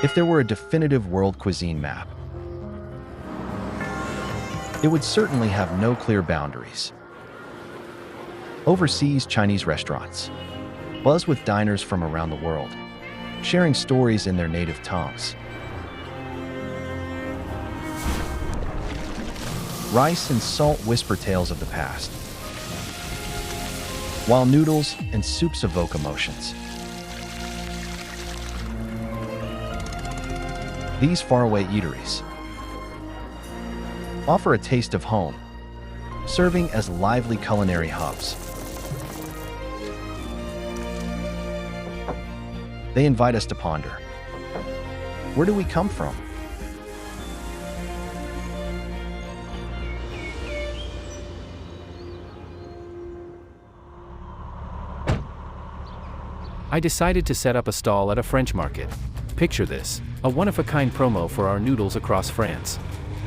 If there were a definitive world cuisine map, it would certainly have no clear boundaries. Overseas Chinese restaurants buzz with diners from around the world, sharing stories in their native tongues. Rice and salt whisper tales of the past, while noodles and soups evoke emotions. These faraway eateries offer a taste of home, serving as lively culinary hubs. They invite us to ponder. Where do we come from? I decided to set up a stall at a French market. Picture this, a one-of-a-kind promo for our noodles across France.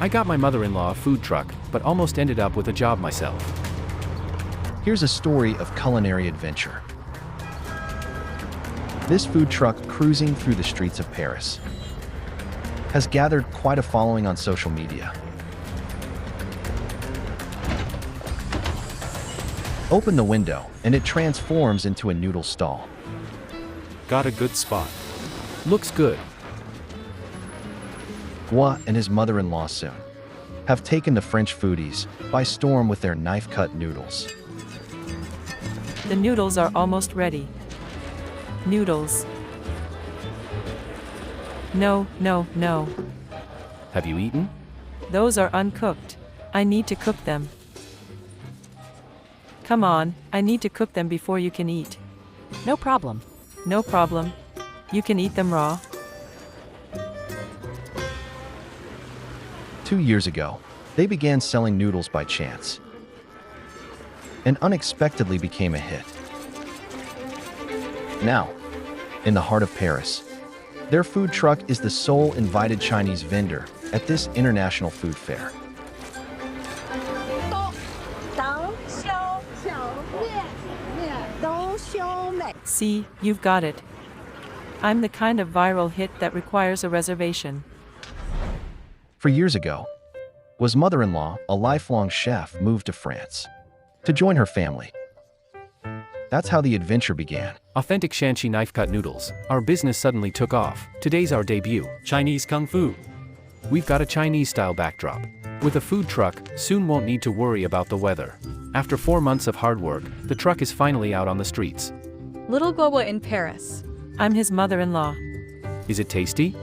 I got my mother-in-law a food truck, but almost ended up with a job myself. Here's a story of culinary adventure. This food truck cruising through the streets of Paris has gathered quite a following on social media. Open the window, and it transforms into a noodle stall. Got a good spot. Looks good. Gua and his mother-in-law soon have taken the French foodies by storm with their knife-cut noodles. The noodles are almost ready. Noodles. No, no, no. Have you eaten? Those are uncooked. I need to cook them. Come on, I need to cook them before you can eat. No problem. No problem. You can eat them raw. 2 years ago, they began selling noodles by chance and unexpectedly became a hit. Now, in the heart of Paris, their food truck is the sole invited Chinese vendor at this international food fair. See, you've got it. I'm the kind of viral hit that requires a reservation. For years ago, was mother-in-law, a lifelong chef, moved to France to join her family. That's how the adventure began. Authentic Shanxi knife-cut noodles. Our business suddenly took off. Today's our debut. Chinese Kung Fu. We've got a Chinese-style backdrop. With a food truck, soon won't need to worry about the weather. After 4 months of hard work, the truck is finally out on the streets. Little Guo in Paris. I'm his mother-in-law. Is it tasty?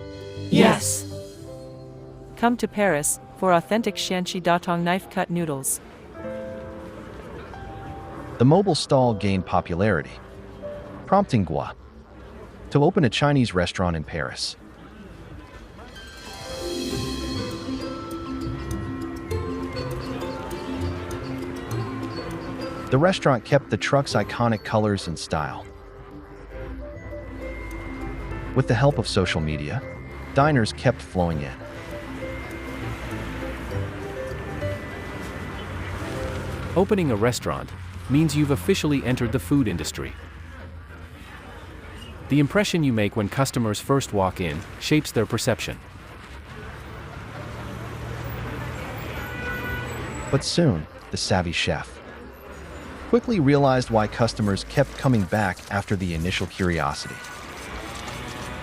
Yes! Come to Paris for authentic Shanxi Datong knife-cut noodles. The mobile stall gained popularity, prompting Gua to open a Chinese restaurant in Paris. The restaurant kept the truck's iconic colors and style. With the help of social media, diners kept flowing in. Opening a restaurant means you've officially entered the food industry. The impression you make when customers first walk in shapes their perception. But soon, the savvy chef quickly realized why customers kept coming back after the initial curiosity.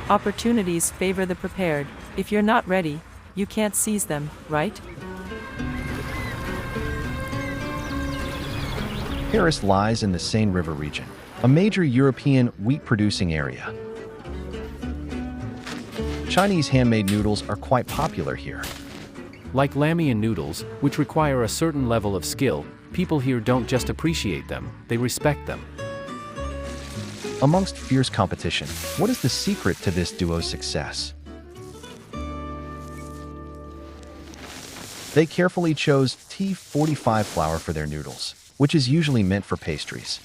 Opportunities favor the prepared. If you're not ready, you can't seize them, right? Paris lies in the Seine River region, a major European wheat-producing area. Chinese handmade noodles are quite popular here. Like Lamian noodles, which require a certain level of skill, people here don't just appreciate them, they respect them. Amongst fierce competition, what is the secret to this duo's success? They carefully chose T45 flour for their noodles, which is usually meant for pastries.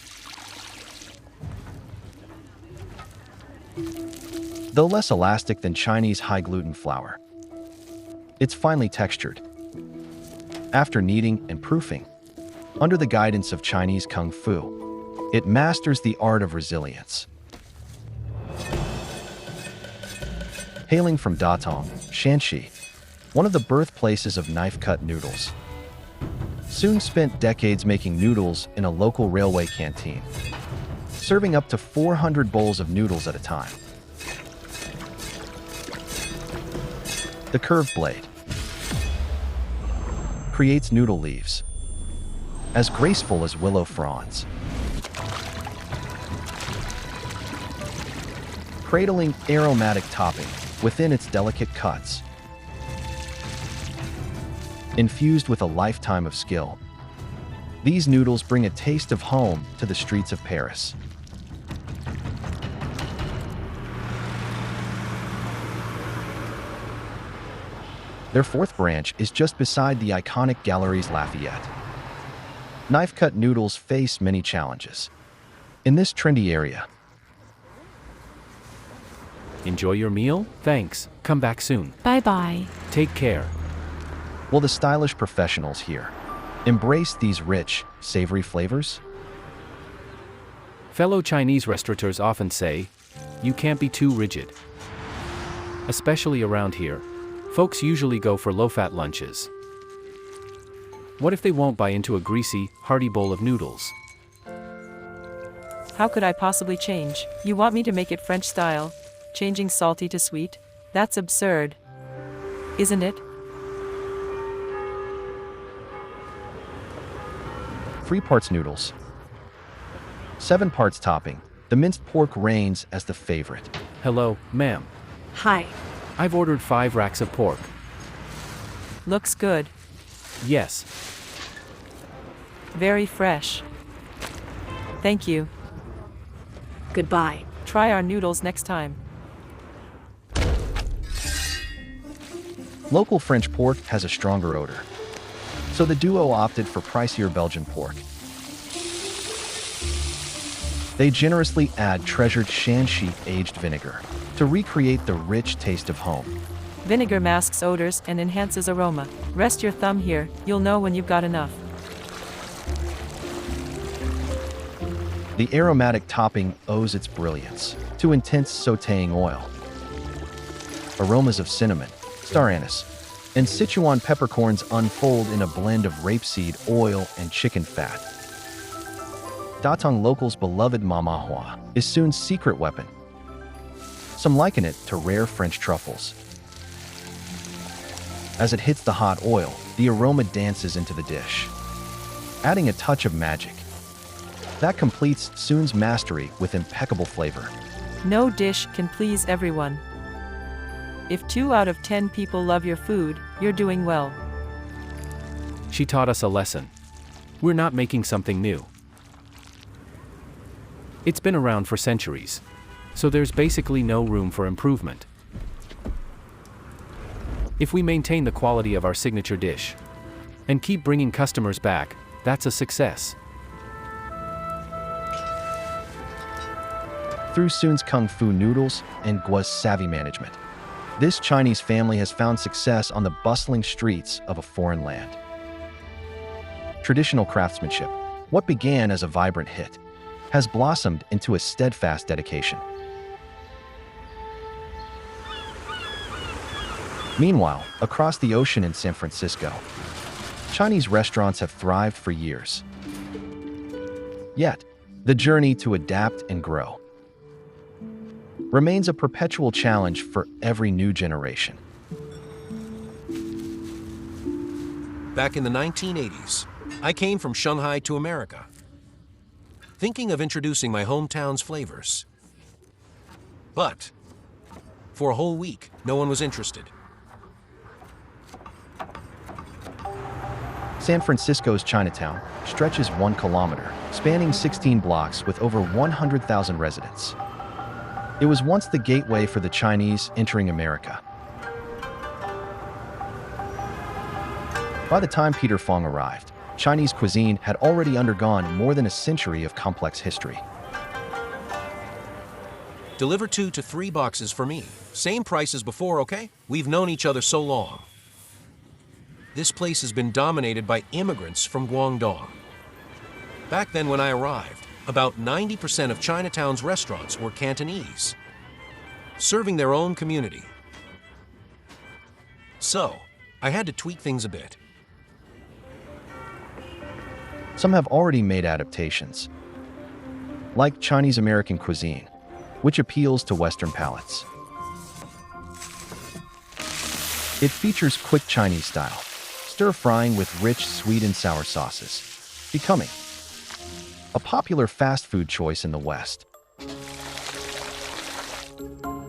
Though less elastic than Chinese high-gluten flour, it's finely textured. After kneading and proofing, under the guidance of Chinese Kung Fu, it masters the art of resilience. Hailing from Datong, Shanxi, one of the birthplaces of knife-cut noodles, Sun spent decades making noodles in a local railway canteen, serving up to 400 bowls of noodles at a time. The curved blade creates noodle leaves as graceful as willow fronds, cradling aromatic topping within its delicate cuts. Infused with a lifetime of skill, these noodles bring a taste of home to the streets of Paris. Their fourth branch is just beside the iconic Galeries Lafayette. Knife-cut noodles face many challenges in this trendy area. Enjoy your meal? Thanks. Come back soon. Bye-bye. Take care. Will the stylish professionals here embrace these rich, savory flavors? Fellow Chinese restaurateurs often say, you can't be too rigid. Especially around here, folks usually go for low-fat lunches. What if they won't buy into a greasy, hearty bowl of noodles? How could I possibly change? You want me to make it French style? Changing salty to sweet? That's absurd. Isn't it? 3 parts noodles, 7 parts topping. The minced pork reigns as the favorite. Hello, ma'am. Hi. I've ordered 5 racks of pork. Looks good. Yes. Very fresh. Thank you. Goodbye. Try our noodles next time. Local French pork has a stronger odor, so the duo opted for pricier Belgian pork. They generously add treasured Shanxi aged vinegar to recreate the rich taste of home. Vinegar masks odors and enhances aroma. Rest your thumb here, you'll know when you've got enough. The aromatic topping owes its brilliance to intense sautéing oil. Aromas of cinnamon, star anise, and Sichuan peppercorns unfold in a blend of rapeseed oil and chicken fat. Datong locals' beloved mama hua is Sun's secret weapon. Some liken it to rare French truffles. As it hits the hot oil, the aroma dances into the dish, adding a touch of magic. That completes Sun's mastery with impeccable flavor. No dish can please everyone. If 2 out of 10 people love your food, you're doing well. She taught us a lesson. We're not making something new. It's been around for centuries, so there's basically no room for improvement. If we maintain the quality of our signature dish and keep bringing customers back, that's a success. Through Sun's Kung Fu noodles and Gua's savvy management, this Chinese family has found success on the bustling streets of a foreign land. Traditional craftsmanship, what began as a vibrant hit, has blossomed into a steadfast dedication. Meanwhile, across the ocean in San Francisco, Chinese restaurants have thrived for years. Yet, the journey to adapt and grow remains a perpetual challenge for every new generation. Back in the 1980s, I came from Shanghai to America, thinking of introducing my hometown's flavors. But for a whole week, no one was interested. San Francisco's Chinatown stretches 1 kilometer, spanning 16 blocks with over 100,000 residents. It was once the gateway for the Chinese entering America. By the time Peter Fong arrived, Chinese cuisine had already undergone more than a century of complex history. Deliver 2 to 3 boxes for me. Same price as before, okay? We've known each other so long. This place has been dominated by immigrants from Guangdong. Back then when I arrived, about 90% of Chinatown's restaurants were Cantonese, serving their own community. So, I had to tweak things a bit. Some have already made adaptations, like Chinese American cuisine, which appeals to Western palates. It features quick Chinese style, stir-frying with rich sweet and sour sauces, becoming a popular fast food choice in the West.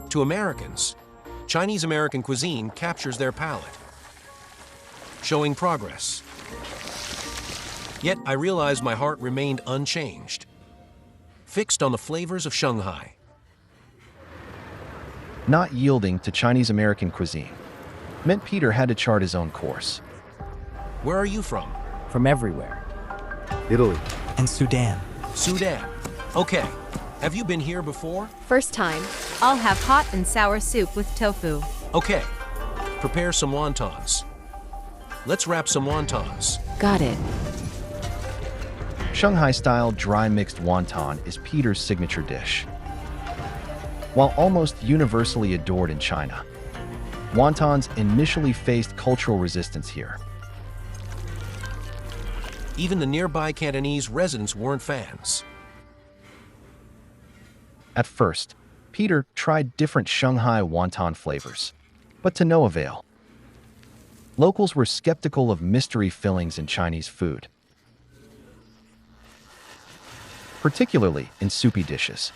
To Americans, Chinese American cuisine captures their palate, showing progress. Yet I realized my heart remained unchanged, fixed on the flavors of Shanghai. Not yielding to Chinese American cuisine meant Peter had to chart his own course. Where are you from? From everywhere. Italy. And Sudan. Sudan. Okay. Have you been here before? First time. I'll have hot and sour soup with tofu. Okay. Prepare some wontons. Let's wrap some wontons. Got it. Shanghai-style dry mixed wonton is Peter's signature dish. While almost universally adored in China, wontons initially faced cultural resistance here. Even the nearby Cantonese residents weren't fans. At first, Peter tried different Shanghai wonton flavors, but to no avail. Locals were skeptical of mystery fillings in Chinese food, particularly in soupy dishes.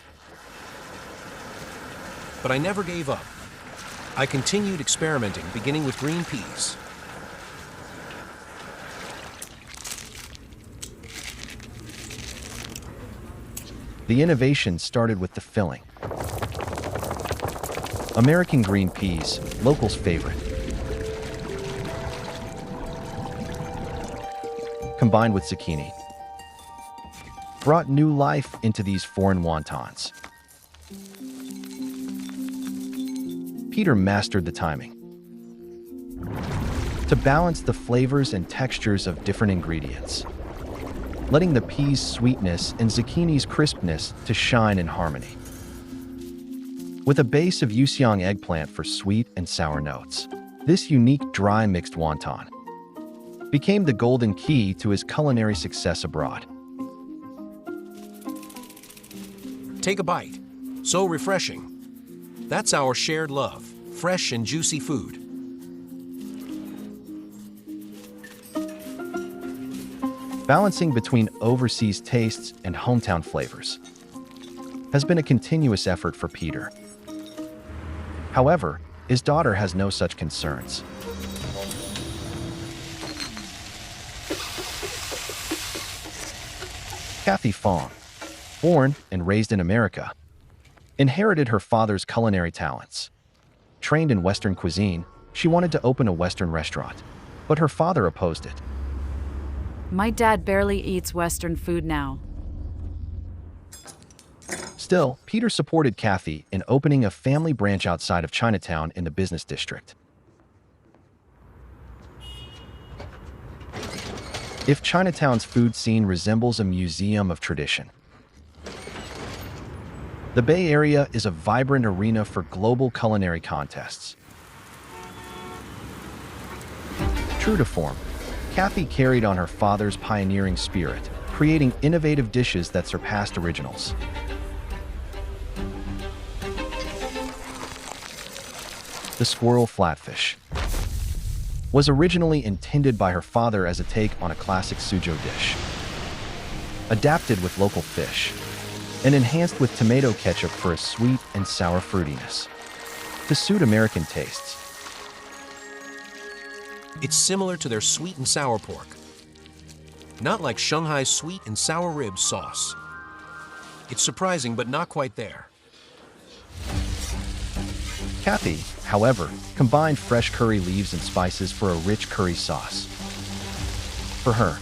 But I never gave up. I continued experimenting, beginning with green peas. The innovation started with the filling. American green peas, locals' favorite. Combined with zucchini, brought new life into these foreign wontons. Peter mastered the timing to balance the flavors and textures of different ingredients, letting the peas' sweetness and zucchini's crispness to shine in harmony. With a base of Yuxiang eggplant for sweet and sour notes, this unique dry mixed wonton became the golden key to his culinary success abroad. Take a bite. So refreshing. That's our shared love. Fresh and juicy food. Balancing between overseas tastes and hometown flavors has been a continuous effort for Peter. However, his daughter has no such concerns. Kathy Fong, born and raised in America, inherited her father's culinary talents. Trained in Western cuisine, she wanted to open a Western restaurant, but her father opposed it. My dad barely eats Western food now. Still, Peter supported Kathy in opening a family branch outside of Chinatown in the business district. If Chinatown's food scene resembles a museum of tradition, the Bay Area is a vibrant arena for global culinary contests. True to form, Kathy carried on her father's pioneering spirit, creating innovative dishes that surpassed originals. The squirrel flatfish was originally intended by her father as a take on a classic Suzhou dish, adapted with local fish, and enhanced with tomato ketchup for a sweet and sour fruitiness to suit American tastes. It's similar to their sweet and sour pork. Not like Shanghai's sweet and sour ribs sauce. It's surprising, but not quite there. Kathy, however, combined fresh curry leaves and spices for a rich curry sauce. For her,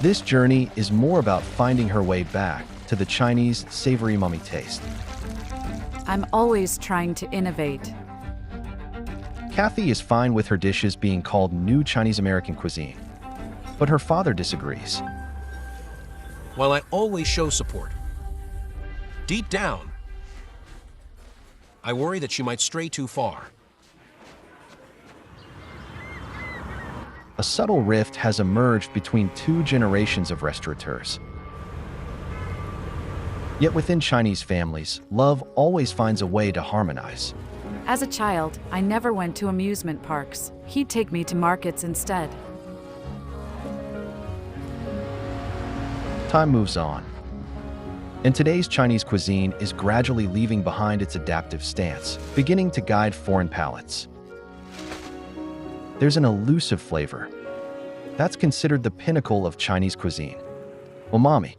this journey is more about finding her way back to the Chinese savory umami taste. I'm always trying to innovate. Kathy is fine with her dishes being called new Chinese American cuisine, but her father disagrees. While I always show support, deep down, I worry that she might stray too far. a subtle rift has emerged between two generations of restaurateurs. Yet within Chinese families, love always finds a way to harmonize. As a child, I never went to amusement parks. He'd take me to markets instead. Time moves on, and today's Chinese cuisine is gradually leaving behind its adaptive stance, beginning to guide foreign palates. There's an elusive flavor that's considered the pinnacle of Chinese cuisine: umami.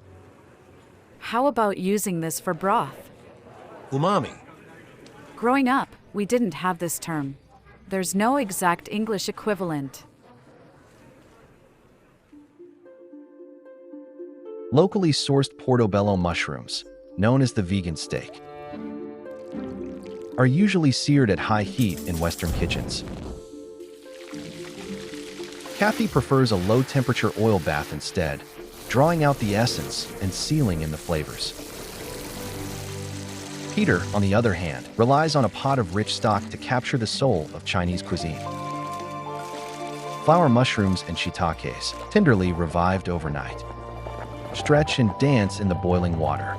How about using this for broth? Umami. Growing up, we didn't have this term. There's no exact English equivalent. Locally sourced portobello mushrooms, known as the vegan steak, are usually seared at high heat in Western kitchens. Kathy prefers a low-temperature oil bath instead, drawing out the essence and sealing in the flavors. Peter, on the other hand, relies on a pot of rich stock to capture the soul of Chinese cuisine. Flower mushrooms and shiitakes, tenderly revived overnight, stretch and dance in the boiling water.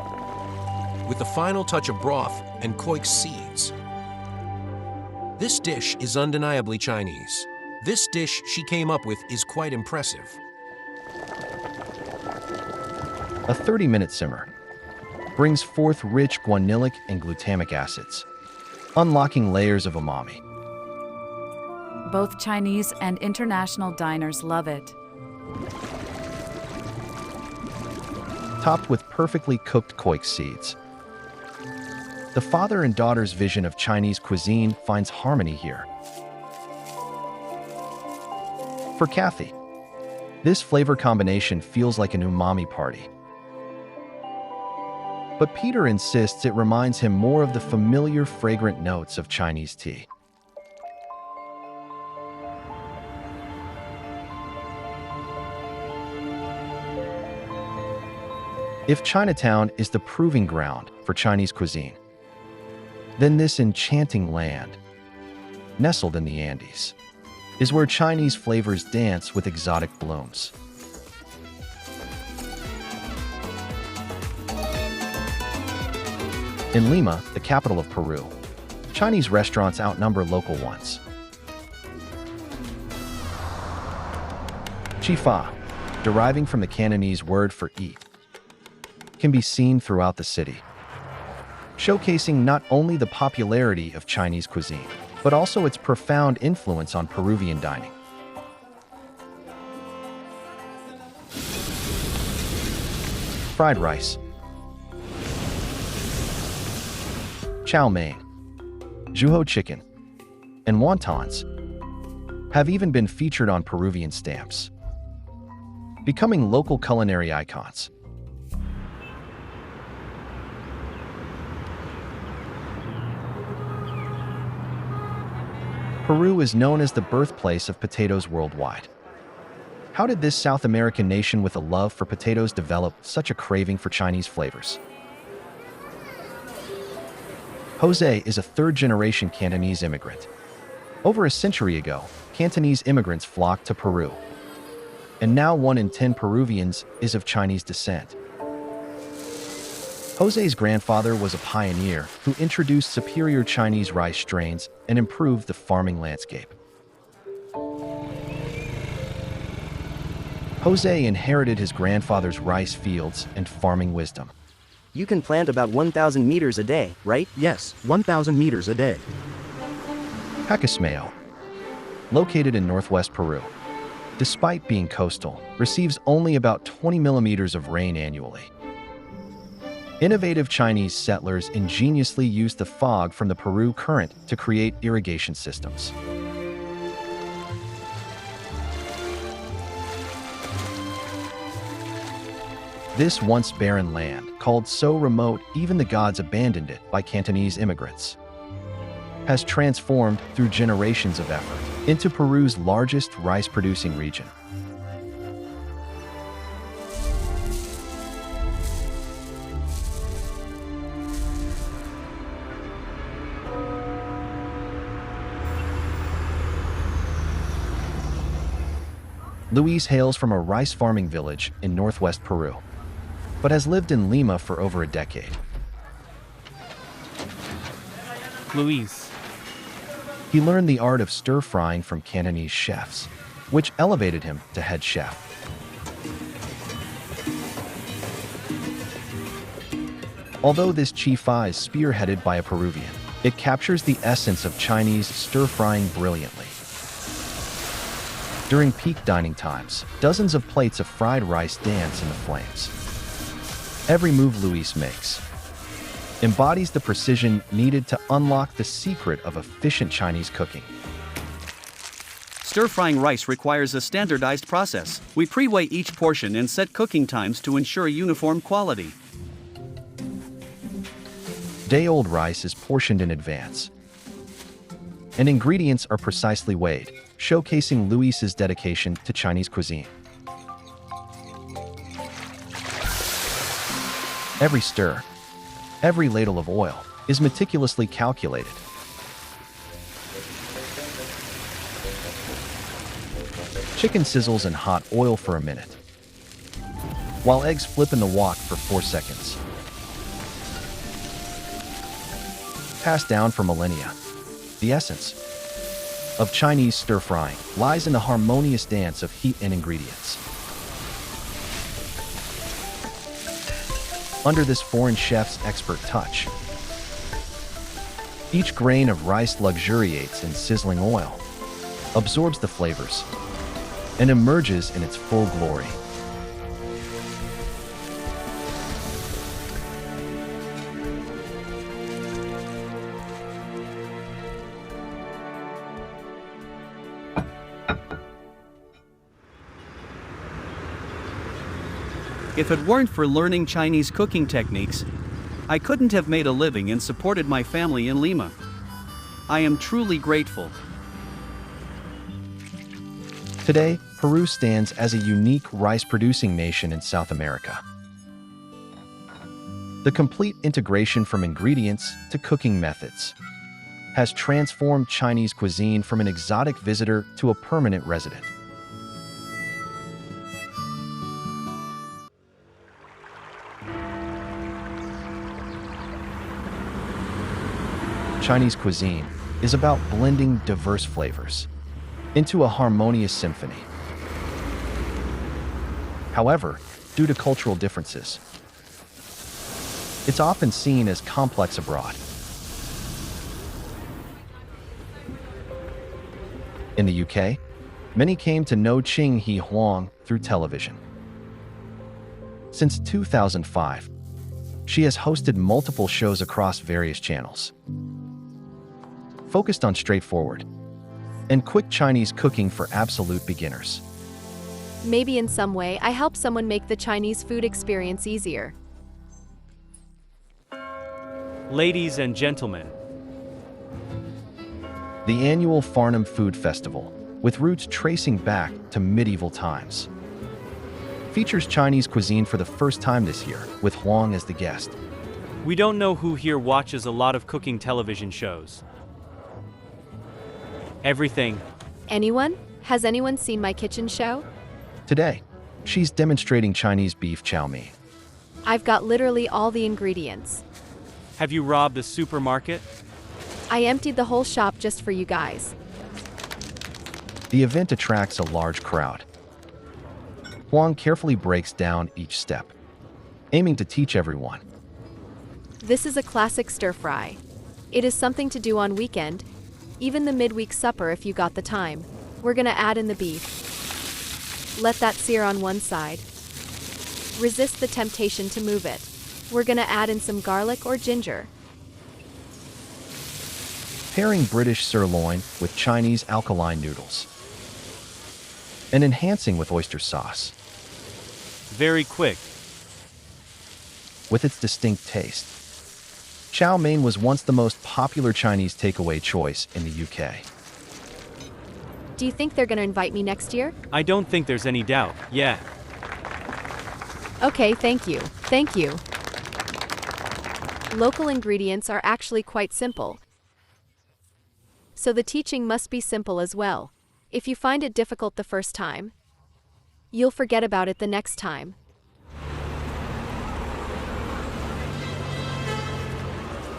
With the final touch of broth and koik seeds. This dish is undeniably Chinese. This dish she came up with is quite impressive. A 30-minute simmer brings forth rich guanylyl and glutamic acids, unlocking layers of umami. Both Chinese and international diners love it. Topped with perfectly cooked koik seeds. The father and daughter's vision of Chinese cuisine finds harmony here. For Kathy, this flavor combination feels like an umami party. But Peter insists it reminds him more of the familiar fragrant notes of Chinese tea. If Chinatown is the proving ground for Chinese cuisine, then this enchanting land, nestled in the Andes, is where Chinese flavors dance with exotic blooms. In Lima, the capital of Peru, Chinese restaurants outnumber local ones. Chifa, deriving from the Cantonese word for eat, can be seen throughout the city, showcasing not only the popularity of Chinese cuisine, but also its profound influence on Peruvian dining. Fried rice, chow mein, zhuho chicken, and wontons have even been featured on Peruvian stamps, becoming local culinary icons. Peru is known as the birthplace of potatoes worldwide. How did this South American nation with a love for potatoes develop such a craving for Chinese flavors? Jose is a third-generation Cantonese immigrant. Over a century ago, Cantonese immigrants flocked to Peru, and now 1 in 10 Peruvians is of Chinese descent. Jose's grandfather was a pioneer who introduced superior Chinese rice strains and improved the farming landscape. Jose inherited his grandfather's rice fields and farming wisdom. You can plant about 1,000 meters a day, right? Yes, 1,000 meters a day. Pacasmayo, located in northwest Peru, despite being coastal, receives only about 20 millimeters of rain annually. Innovative Chinese settlers ingeniously used the fog from the Peru current to create irrigation systems. This once barren land, called so remote even the gods abandoned it by Cantonese immigrants, has transformed through generations of effort into Peru's largest rice-producing region. Luis hails from a rice farming village in northwest Peru, but has lived in Lima for over a decade. Luis. He learned the art of stir-frying from Cantonese chefs, which elevated him to head chef. Although this chifa is spearheaded by a Peruvian, it captures the essence of Chinese stir-frying brilliantly. During peak dining times, dozens of plates of fried rice dance in the flames. Every move Luis makes embodies the precision needed to unlock the secret of efficient Chinese cooking. Stir-frying rice requires a standardized process. We pre-weigh each portion and set cooking times to ensure uniform quality. Day-old rice is portioned in advance, and ingredients are precisely weighed, showcasing Luis's dedication to Chinese cuisine. Every stir, every ladle of oil is meticulously calculated. Chicken sizzles in hot oil for a minute, while eggs flip in the wok for 4 seconds. Passed down for millennia, the essence of Chinese stir-frying lies in the harmonious dance of heat and ingredients. Under this foreign chef's expert touch, each grain of rice luxuriates in sizzling oil, absorbs the flavors, and emerges in its full glory. If it weren't for learning Chinese cooking techniques, I couldn't have made a living and supported my family in Lima. I am truly grateful. Today, Peru stands as a unique rice-producing nation in South America. The complete integration from ingredients to cooking methods has transformed Chinese cuisine from an exotic visitor to a permanent resident. Chinese cuisine is about blending diverse flavors into a harmonious symphony. However, due to cultural differences, it's often seen as complex abroad. In the UK, many came to know Ching He Huang through television. Since 2005, she has hosted multiple shows across various channels, focused on straightforward and quick Chinese cooking for absolute beginners. Maybe in some way I help someone make the Chinese food experience easier. Ladies and gentlemen, The annual Farnham Food Festival, with roots tracing back to medieval times, features Chinese cuisine for the first time this year, with Huang as the guest. we don't know who here watches a lot of cooking television shows. Everything. Anyone? Has anyone seen my kitchen show? Today, she's demonstrating Chinese beef chow mein. I've got literally all the ingredients. Have you robbed a supermarket? I emptied the whole shop just for you guys. The event attracts a large crowd. Huang carefully breaks down each step, aiming to teach everyone. This is a classic stir-fry. It is something to do on weekend, even the midweek supper if you got the time. We're gonna add in the beef. Let that sear on one side. Resist the temptation to move it. We're gonna add in some garlic or ginger. Pairing British sirloin with Chinese alkaline noodles, and enhancing with oyster sauce. Very quick. With its distinct taste, chow mein was once the most popular Chinese takeaway choice in the UK. Do you think they're gonna invite me next year? I don't think there's any doubt. Yeah. Okay, thank you. Thank you. Local ingredients are actually quite simple, so the teaching must be simple as well. If you find it difficult the first time, You'll forget about it the next time.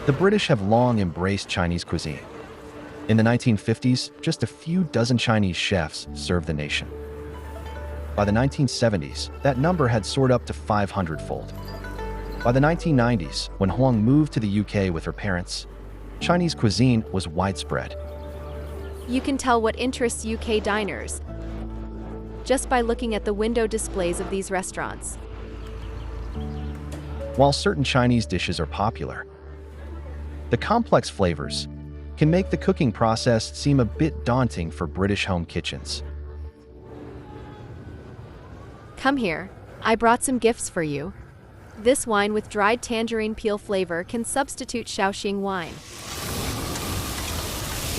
The British have long embraced Chinese cuisine. In the 1950s, just a few dozen Chinese chefs served the nation. By the 1970s, that number had soared up to 500-fold. By the 1990s, when Huang moved to the UK with her parents, Chinese cuisine was widespread. You can tell what interests UK diners just by looking at the window displays of these restaurants. While certain Chinese dishes are popular, the complex flavors can make the cooking process seem a bit daunting for British home kitchens. Come here. I brought some gifts for you. This wine with dried tangerine peel flavor can substitute Shaoxing wine.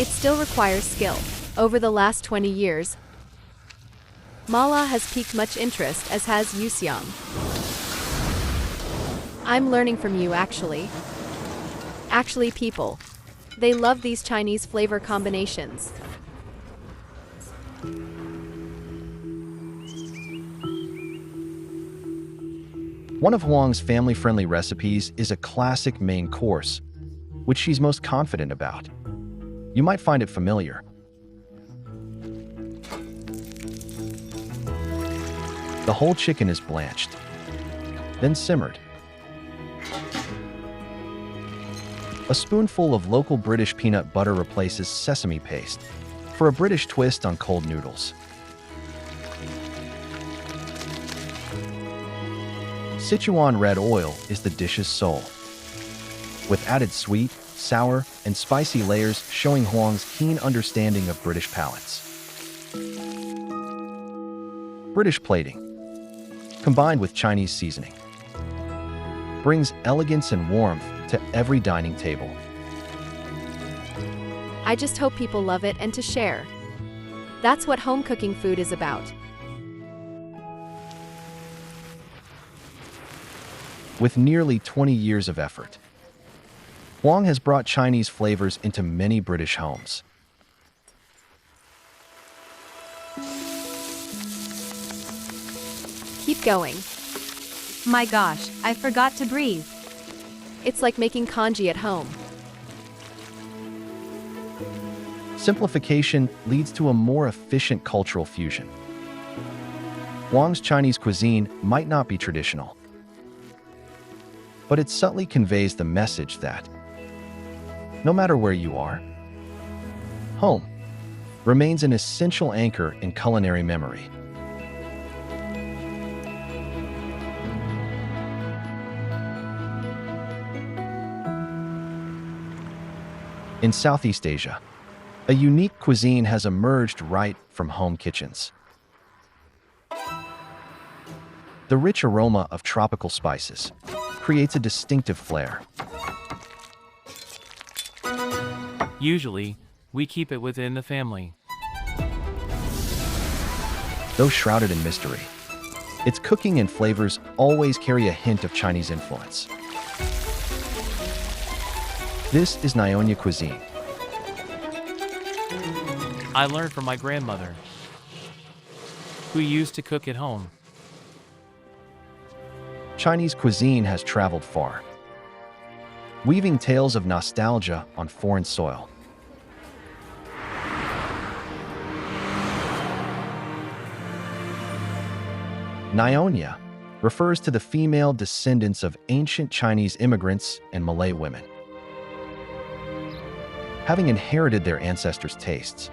It still requires skill. Over the last 20 years, Mala has piqued much interest, as has Yuxiang. I'm learning from you, actually. Actually, people, they love these Chinese flavor combinations. One of Huang's family-friendly recipes is a classic main course, which she's most confident about. You might find it familiar. The whole chicken is blanched, then simmered. A spoonful of local British peanut butter replaces sesame paste for a British twist on cold noodles. Sichuan red oil is the dish's soul, with added sweet, sour, and spicy layers showing Huang's keen understanding of British palates. British plating, combined with Chinese seasoning, brings elegance and warmth to every dining table. I just hope people love it and to share. That's what home cooking food is about. With nearly 20 years of effort, Huang has brought Chinese flavors into many British homes. Keep going. My gosh, I forgot to breathe. It's like making congee at home. Simplification leads to a more efficient cultural fusion. Huang's Chinese cuisine might not be traditional, but it subtly conveys the message that, no matter where you are, home remains an essential anchor in culinary memory. In Southeast Asia, a unique cuisine has emerged right from home kitchens. The rich aroma of tropical spices creates a distinctive flair. Usually, we keep it within the family. Though shrouded in mystery, its cooking and flavors always carry a hint of Chinese influence. This is Nyonya cuisine. I learned from my grandmother, who used to cook at home. Chinese cuisine has traveled far, weaving tales of nostalgia on foreign soil. Nyonya refers to the female descendants of ancient Chinese immigrants and Malay women. Having inherited their ancestors' tastes,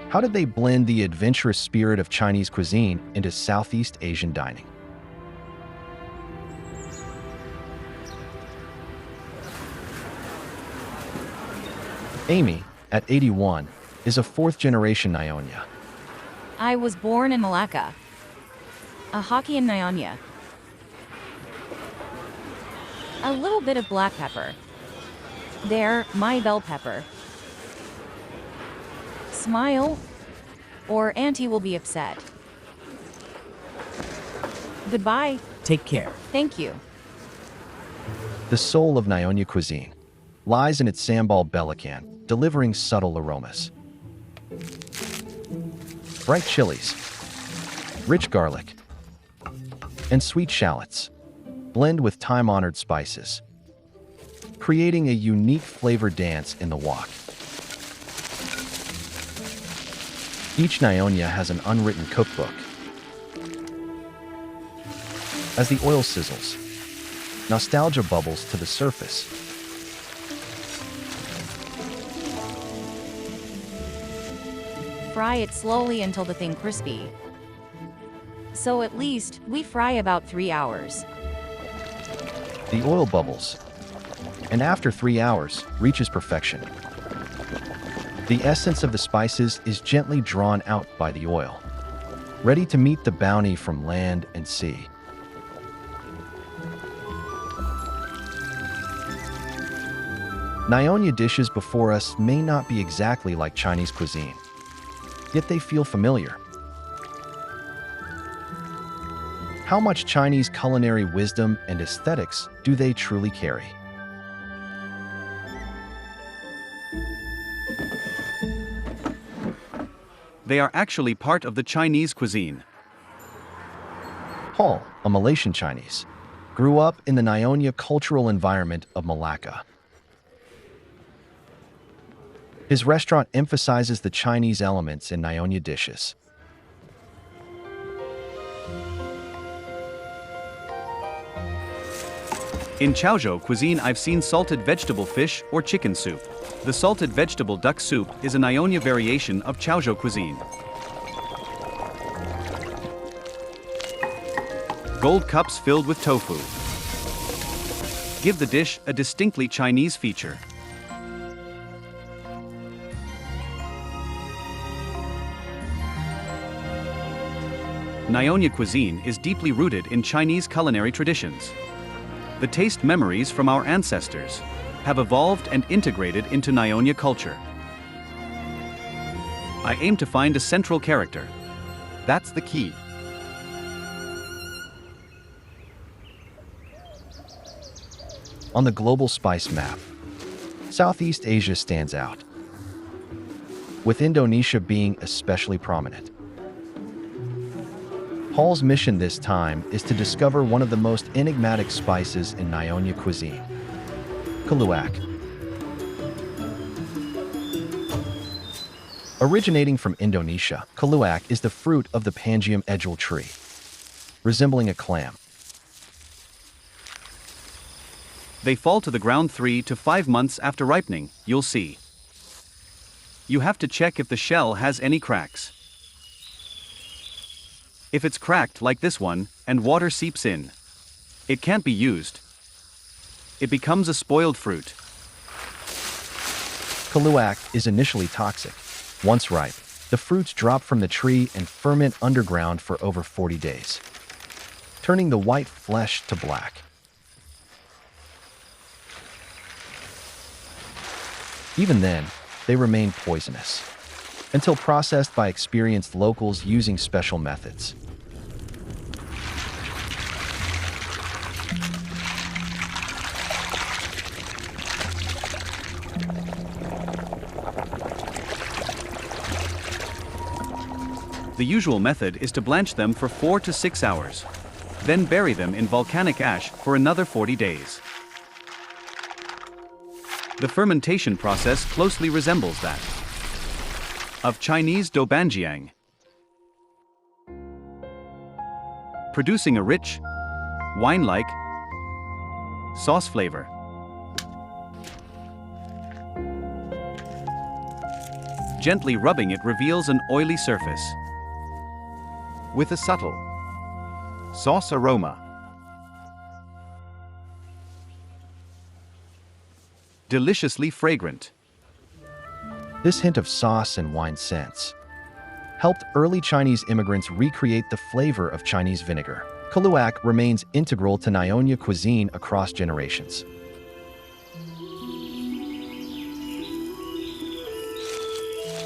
how did they blend the adventurous spirit of Chinese cuisine into Southeast Asian dining? Amy, at 81, is a fourth-generation Nyonya. I was born in Malacca. A Hokkien Nyonya. A little bit of black pepper. There, my bell pepper. Smile, or Auntie will be upset. Goodbye. Take care. Thank you. The soul of Nyonya cuisine lies in its sambal belacan, delivering subtle aromas. Bright chilies, rich garlic, and sweet shallots blend with time-honored spices, creating a unique flavor dance in the wok. Each Nyonya has an unwritten cookbook. As the oil sizzles, nostalgia bubbles to the surface. Fry it slowly until the thing crispy. So at least, we fry about 3 hours. The oil bubbles, and after 3 hours, reaches perfection. The essence of the spices is gently drawn out by the oil, ready to meet the bounty from land and sea. Nyonya dishes before us may not be exactly like Chinese cuisine, yet they feel familiar. How much Chinese culinary wisdom and aesthetics do they truly carry? They are actually part of the Chinese cuisine. Paul, a Malaysian Chinese, grew up in the Nyonya cultural environment of Malacca. His restaurant emphasizes the Chinese elements in Nyonya dishes. In Chaozhou cuisine, I've seen salted vegetable fish or chicken soup. The salted vegetable duck soup is a Nyonya variation of Chaozhou cuisine. Gold cups filled with tofu give the dish a distinctly Chinese feature. Nyonya cuisine is deeply rooted in Chinese culinary traditions. The taste memories from our ancestors have evolved and integrated into Nyonya culture. I aim to find a central character. That's the key. On the global spice map, Southeast Asia stands out, with Indonesia being especially prominent. Paul's mission this time is to discover one of the most enigmatic spices in Nyonya cuisine, keluak. Originating from Indonesia, keluak is the fruit of the Pangium edgel tree, resembling a clam. They fall to the ground 3 to 5 months after ripening, you'll see. You have to check if the shell has any cracks. If it's cracked like this one, and water seeps in, it can't be used. It becomes a spoiled fruit. Keluak is initially toxic. Once ripe, the fruits drop from the tree and ferment underground for over 40 days, turning the white flesh to black. Even then, they remain poisonous, until processed by experienced locals using special methods. The usual method is to blanch them for 4 to 6 hours, then bury them in volcanic ash for another 40 days. The fermentation process closely resembles that of Chinese doubanjiang, producing a rich, wine-like sauce flavor. Gently rubbing it reveals an oily surface with a subtle sauce aroma. Deliciously fragrant. This hint of sauce and wine scents helped early Chinese immigrants recreate the flavor of Chinese vinegar. Keluak remains integral to Nyonya cuisine across generations.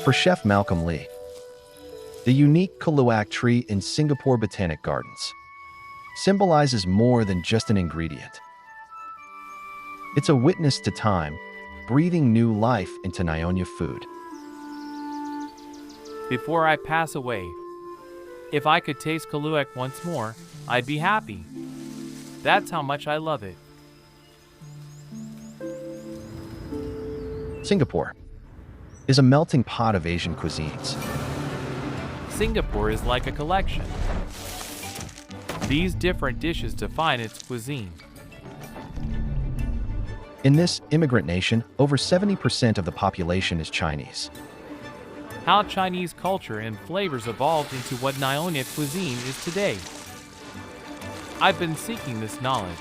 For Chef Malcolm Lee, the unique keluak tree in Singapore Botanic Gardens symbolizes more than just an ingredient. It's a witness to time, breathing new life into Nyonya food. Before I pass away, If I could taste Kaluak once more, I'd be happy. That's how much I love it. Singapore is a melting pot of Asian cuisines. Singapore is like a collection. These different dishes define its cuisine. In this immigrant nation, over 70% of the population is Chinese. How Chinese culture and flavors evolved into what Nyonya cuisine is today. I've been seeking this knowledge.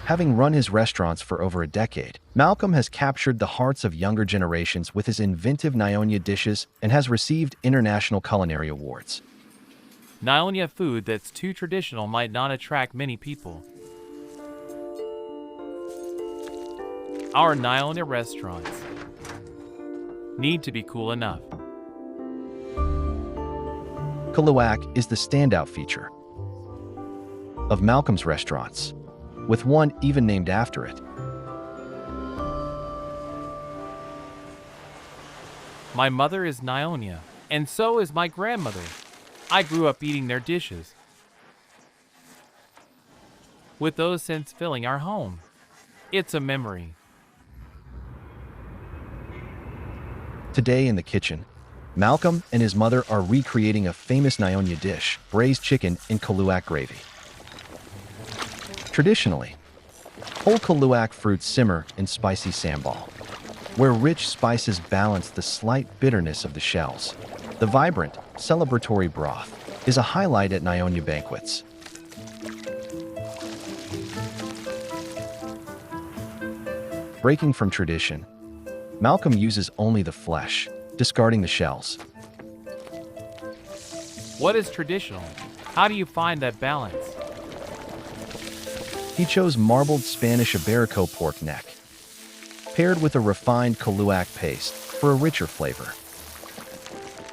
Having run his restaurants for over a decade, Malcolm has captured the hearts of younger generations with his inventive Nyonya dishes and has received international culinary awards. Nyonya food that's too traditional might not attract many people. Our Nyonya restaurants need to be cool enough. Kaluak is the standout feature of Malcolm's restaurants, with one even named after it. My mother is Nyonya, and so is my grandmother. I grew up eating their dishes, with those scents filling our home. It's a memory. Today in the kitchen, Malcolm and his mother are recreating a famous Nyonya dish, braised chicken in Kaluak gravy. Traditionally, whole Kaluak fruits simmer in spicy sambal, where rich spices balance the slight bitterness of the shells. The vibrant, celebratory broth is a highlight at Nyonya banquets. Breaking from tradition, Malcolm uses only the flesh, discarding the shells. What is traditional? How do you find that balance? He chose marbled Spanish Iberico pork neck, paired with a refined Kaluak paste for a richer flavor.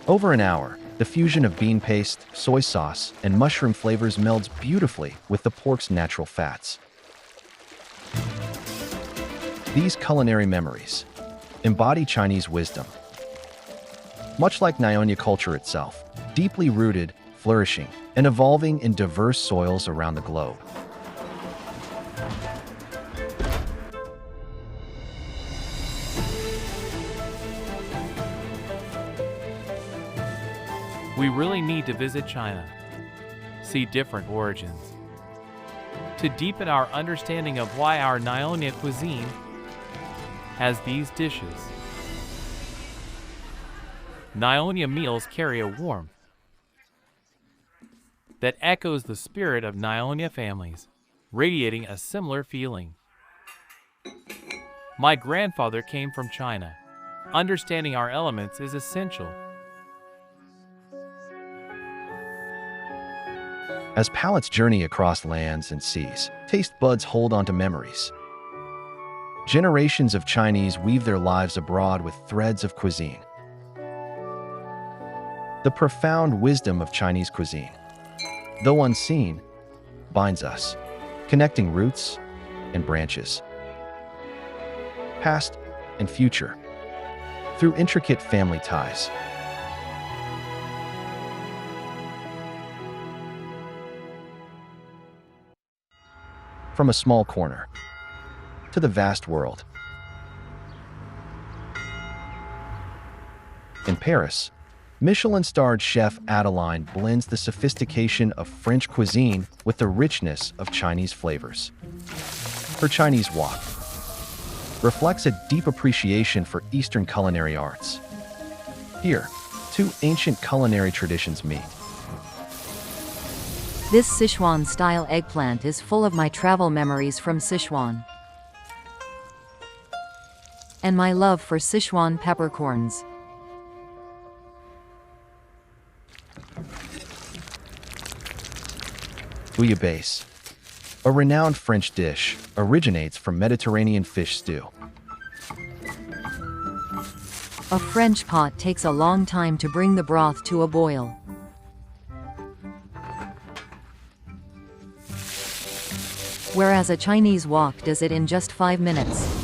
Over an hour, the fusion of bean paste, soy sauce, and mushroom flavors melds beautifully with the pork's natural fats. These culinary memories embody Chinese wisdom. Much like Nyonya culture itself, deeply rooted, flourishing, and evolving in diverse soils around the globe. We really need to visit China, see different origins, to deepen our understanding of why our Nyonya cuisine has these dishes. Nyonya meals carry a warmth that echoes the spirit of Nyonya families, radiating a similar feeling. My grandfather came from China. Understanding our elements is essential. As palates journey across lands and seas, taste buds hold onto memories. Generations of Chinese weave their lives abroad with threads of cuisine. The profound wisdom of Chinese cuisine, though unseen, binds us, connecting roots and branches, past and future, through intricate family ties. From a small corner to the vast world. In Paris, Michelin-starred chef Adaptation blends the sophistication of French cuisine with the richness of Chinese flavors. Her Chinese wok reflects a deep appreciation for Eastern culinary arts. Here, two ancient culinary traditions meet. This Sichuan-style eggplant is full of my travel memories from Sichuan and my love for Sichuan peppercorns. Bouillabaisse, a renowned French dish, originates from Mediterranean fish stew. A French pot takes a long time to bring the broth to a boil. Whereas a Chinese wok does it in just 5 minutes.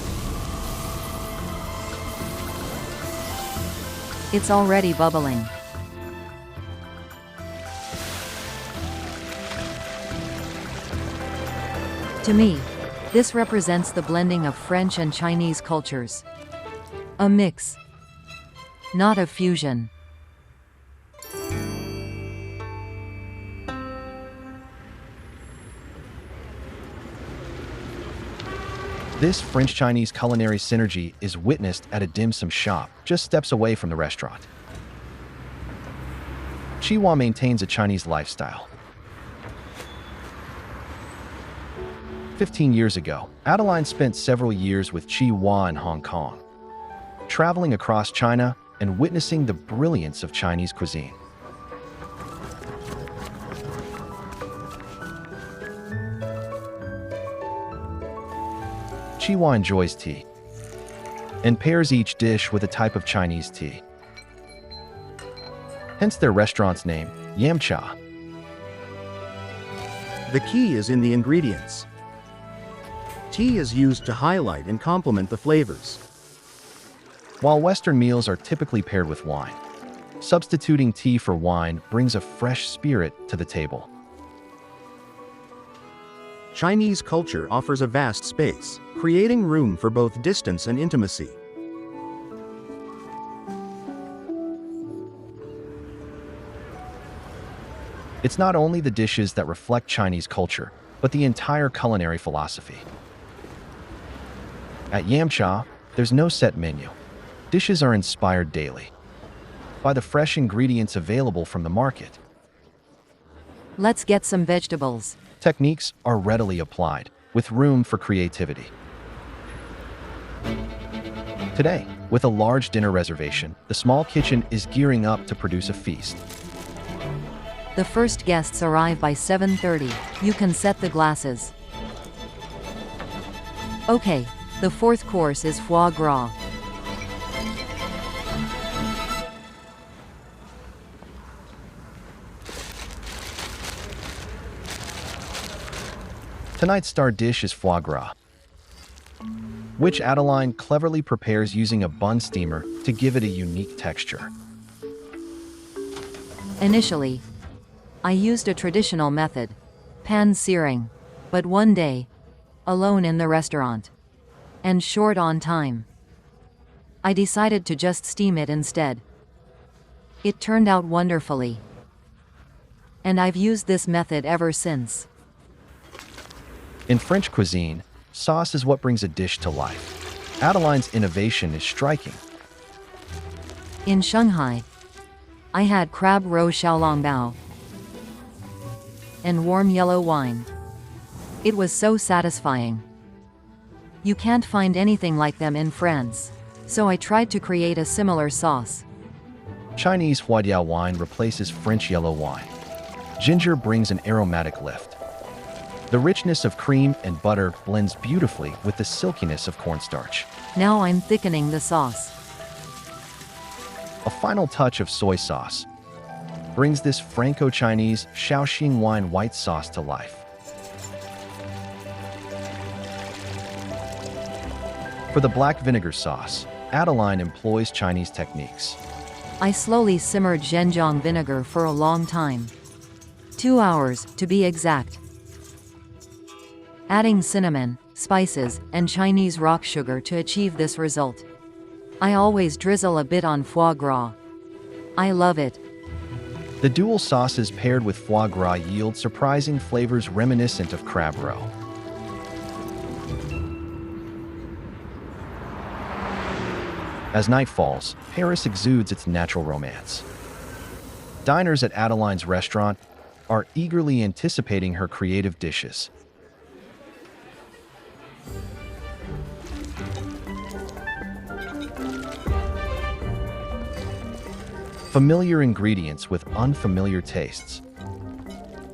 It's already bubbling. To me, this represents the blending of French and Chinese cultures. A mix, not a fusion. This French-Chinese culinary synergy is witnessed at a dim sum shop just steps away from the restaurant. Chihuahua maintains a Chinese lifestyle. 15 years ago, Adeline spent several years with Chihuahua in Hong Kong, traveling across China and witnessing the brilliance of Chinese cuisine. Chihuahua enjoys tea and pairs each dish with a type of Chinese tea. Hence their restaurant's name, Yam Cha. The key is in the ingredients. Tea is used to highlight and complement the flavors. While Western meals are typically paired with wine, substituting tea for wine brings a fresh spirit to the table. Chinese culture offers a vast space, creating room for both distance and intimacy. It's not only the dishes that reflect Chinese culture, but the entire culinary philosophy. At Yam Cha, there's no set menu. Dishes are inspired daily by the fresh ingredients available from the market. Let's get some vegetables. Techniques are readily applied, with room for creativity. Today, with a large dinner reservation, the small kitchen is gearing up to produce a feast. The first guests arrive by 7:30. You can set the glasses. Okay, the fourth course is foie gras. Tonight's star dish is foie gras, which Adeline cleverly prepares using a bun steamer to give it a unique texture. Initially, I used a traditional method, pan searing, but one day, alone in the restaurant, and short on time, I decided to just steam it instead. It turned out wonderfully, and I've used this method ever since. In French cuisine, sauce is what brings a dish to life. Adeline's innovation is striking. In Shanghai, I had crab roe xiaolongbao and warm yellow wine. It was so satisfying. You can't find anything like them in France, so I tried to create a similar sauce. Chinese huadiao wine replaces French yellow wine. Ginger brings an aromatic lift. The richness of cream and butter blends beautifully with the silkiness of cornstarch. Now I'm thickening the sauce. A final touch of soy sauce brings this Franco-Chinese Shaoxing wine white sauce to life. For the black vinegar sauce, Adeline employs Chinese techniques. I slowly simmered zhenjiang vinegar for a long time. 2 hours, to be exact. Adding cinnamon, spices, and Chinese rock sugar to achieve this result. I always drizzle a bit on foie gras. I love it. The dual sauces paired with foie gras yield surprising flavors reminiscent of crab roe. As night falls, Paris exudes its natural romance. Diners at Adeline's restaurant are eagerly anticipating her creative dishes. Familiar ingredients with unfamiliar tastes,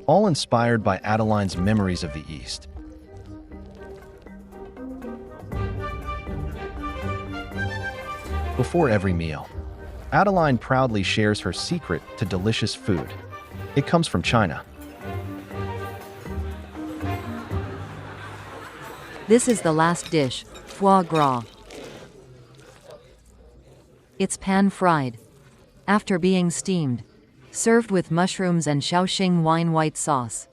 all inspired by Adeline's memories of the East. Before every meal, Adeline proudly shares her secret to delicious food. It comes from China. This is the last dish, foie gras. It's pan-fried, after being steamed, served with mushrooms and Shaoxing wine white sauce.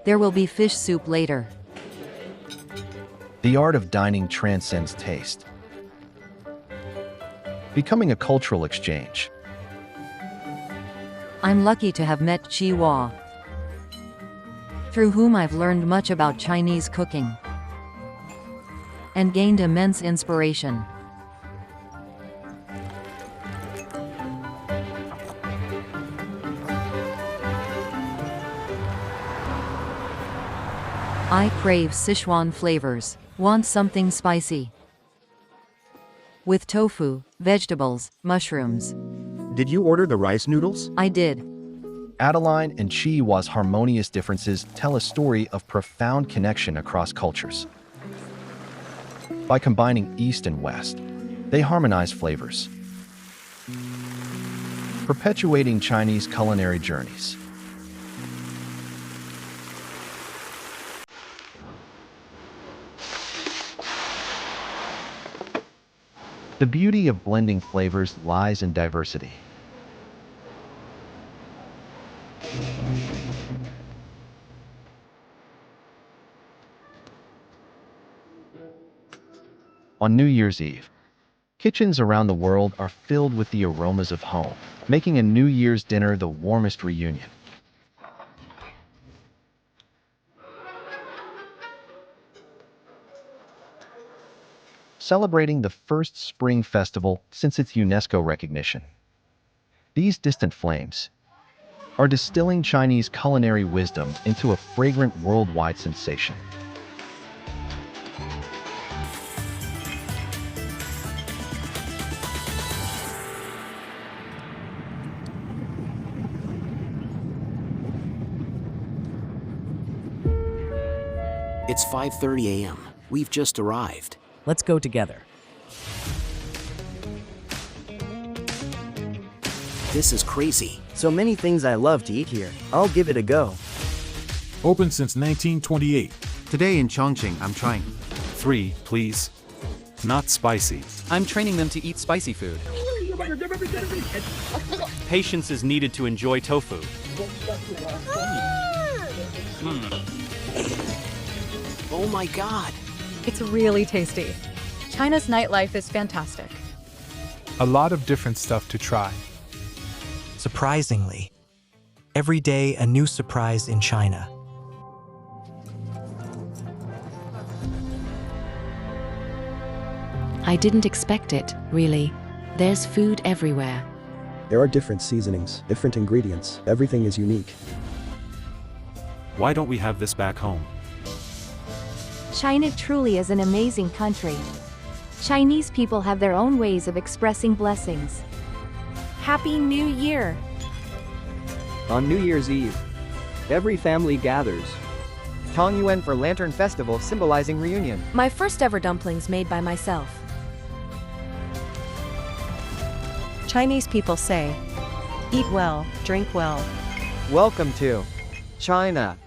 There will be fish soup later. The art of dining transcends taste, becoming a cultural exchange. I'm lucky to have met Chi Hua, through whom I've learned much about Chinese cooking and gained immense inspiration. I crave Sichuan flavors. Want something spicy. With tofu, vegetables, mushrooms. Did you order the rice noodles? I did. Adeline and Chi Hua's harmonious differences tell a story of profound connection across cultures. By combining East and West, they harmonize flavors, perpetuating Chinese culinary journeys. The beauty of blending flavors lies in diversity. On New Year's Eve, kitchens around the world are filled with the aromas of home, making a New Year's dinner the warmest reunion. Celebrating the first spring festival since its UNESCO recognition. These distant flames are distilling Chinese culinary wisdom into a fragrant worldwide sensation. It's 5:30 a.m. We've just arrived. Let's go together. This is crazy. So many things I love to eat here. I'll give it a go. Open since 1928. Today in Chongqing, I'm trying. 3, please. Not spicy. I'm training them to eat spicy food. Patience is needed to enjoy tofu. Oh my God. It's really tasty. China's nightlife is fantastic. A lot of different stuff to try. Surprisingly, every day a new surprise in China. I didn't expect it, really. There's food everywhere. There are different seasonings, different ingredients. Everything is unique. Why don't we have this back home? China truly is an amazing country. Chinese people have their own ways of expressing blessings. Happy New Year! On New Year's Eve, every family gathers. Tongyuan for Lantern Festival symbolizing reunion. My first ever dumplings made by myself. Chinese people say, eat well, drink well. Welcome to China.